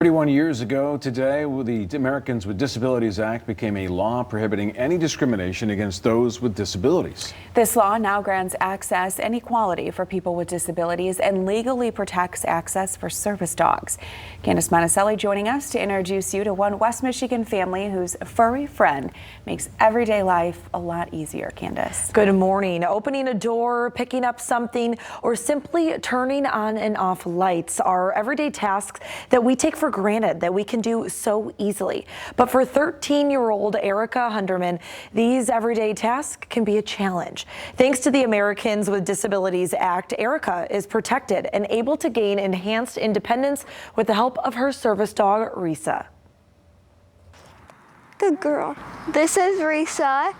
31 years ago today, the Americans with Disabilities Act became a law prohibiting any discrimination against those with disabilities. This law now grants access and equality for people with disabilities and legally protects access for service dogs. Candace Monticelli joining us to introduce you to one West Michigan family whose furry friend makes everyday life a lot easier. Candace. Good morning. Opening a door, picking up something, or simply turning on and off lights are everyday tasks that we take for granted that we can do so easily. But for 13-year-old Erica Hunderman, these everyday tasks can be a challenge. Thanks to the Americans with Disabilities Act, Erica is protected and able to gain enhanced independence with the help of her service dog, Risa. Good girl. This is Risa.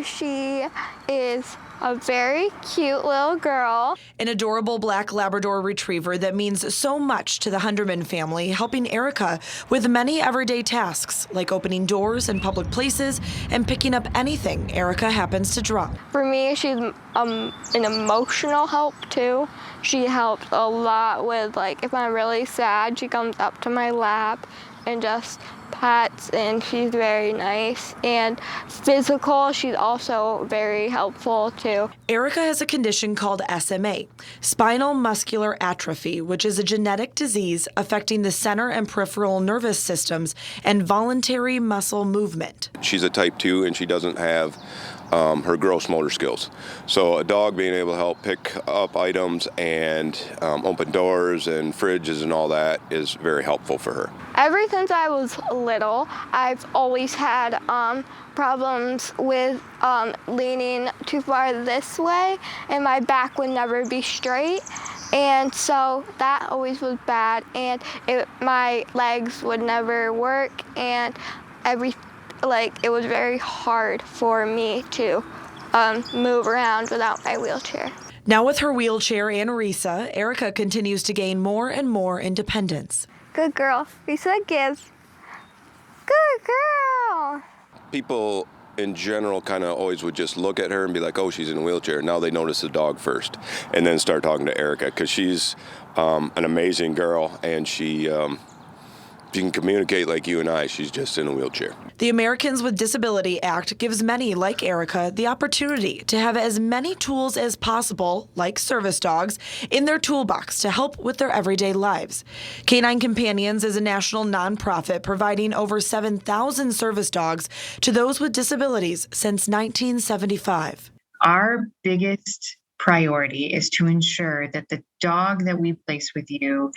She is a very cute little girl. An adorable black Labrador retriever that means so much to the Hunderman family, helping Erica with many everyday tasks like opening doors in public places and picking up anything Erica happens to drop. For me, she's an emotional help too. She helps a lot with, like, if I'm really sad, she comes up to my lap and just pets, and she's very nice. And physical, she's also very helpful too. Erica has a condition called SMA, spinal muscular atrophy, which is a genetic disease affecting the center and peripheral nervous systems and voluntary muscle movement. She's a type 2 and she doesn't have her gross motor skills. So a dog being able to help pick up items and open doors and fridges and all that is very helpful for her. Ever since I was little, I've always had problems with leaning too far this way, and my back would never be straight. And so that always was bad, and my legs would never work, and it was very hard for me to move around without my wheelchair. Now with her wheelchair and Risa, Erica continues to gain more and more independence. Good girl. Risa gives. Good girl. People in general kind of always would just look at her and be like, oh, she's in a wheelchair. Now they notice the dog first and then start talking to Erica because she's an amazing girl, and she can communicate like you and I. She's just in a wheelchair. The Americans with Disability Act gives many, like Erica, the opportunity to have as many tools as possible, like service dogs, in their toolbox to help with their everyday lives. Canine Companions is a national nonprofit providing over 7,000 service dogs to those with disabilities since 1975. Our biggest priority is to ensure that the dog that we place with you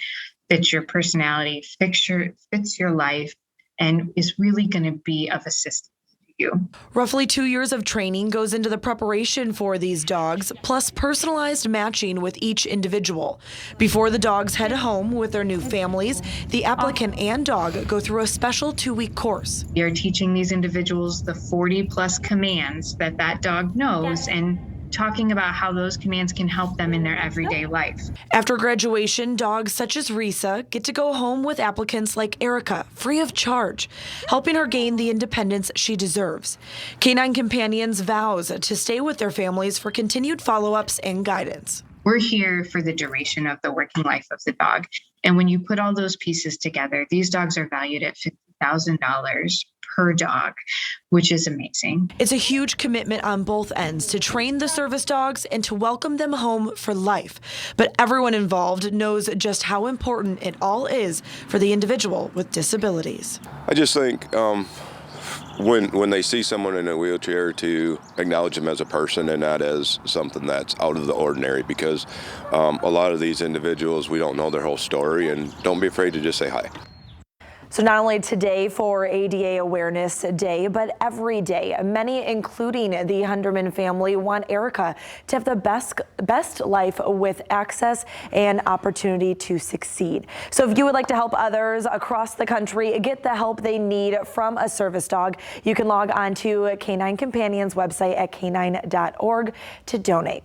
fits your personality, fits your life, and is really going to be of assistance to you. Roughly 2 years of training goes into the preparation for these dogs, plus personalized matching with each individual. Before the dogs head home with their new families, the applicant and dog go through a special 2-week course. You're teaching these individuals the 40+ commands that dog knows, and talking about how those commands can help them in their everyday life. After graduation, dogs such as Risa get to go home with applicants like Erica, free of charge, helping her gain the independence she deserves. Canine Companions vows to stay with their families for continued follow-ups and guidance. We're here for the duration of the working life of the dog. And when you put all those pieces together, these dogs are valued at $50,000 per dog, which is amazing. It's a huge commitment on both ends to train the service dogs and to welcome them home for life. But everyone involved knows just how important it all is for the individual with disabilities. I just think when they see someone in a wheelchair, to acknowledge them as a person and not as something that's out of the ordinary, because a lot of these individuals, we don't know their whole story, and don't be afraid to just say hi. So not only today for ADA Awareness Day, but every day, many, including the Hunderman family, want Erica to have the best life with access and opportunity to succeed. So if you would like to help others across the country get the help they need from a service dog, you can log on to Canine Companions website at canine.org to donate.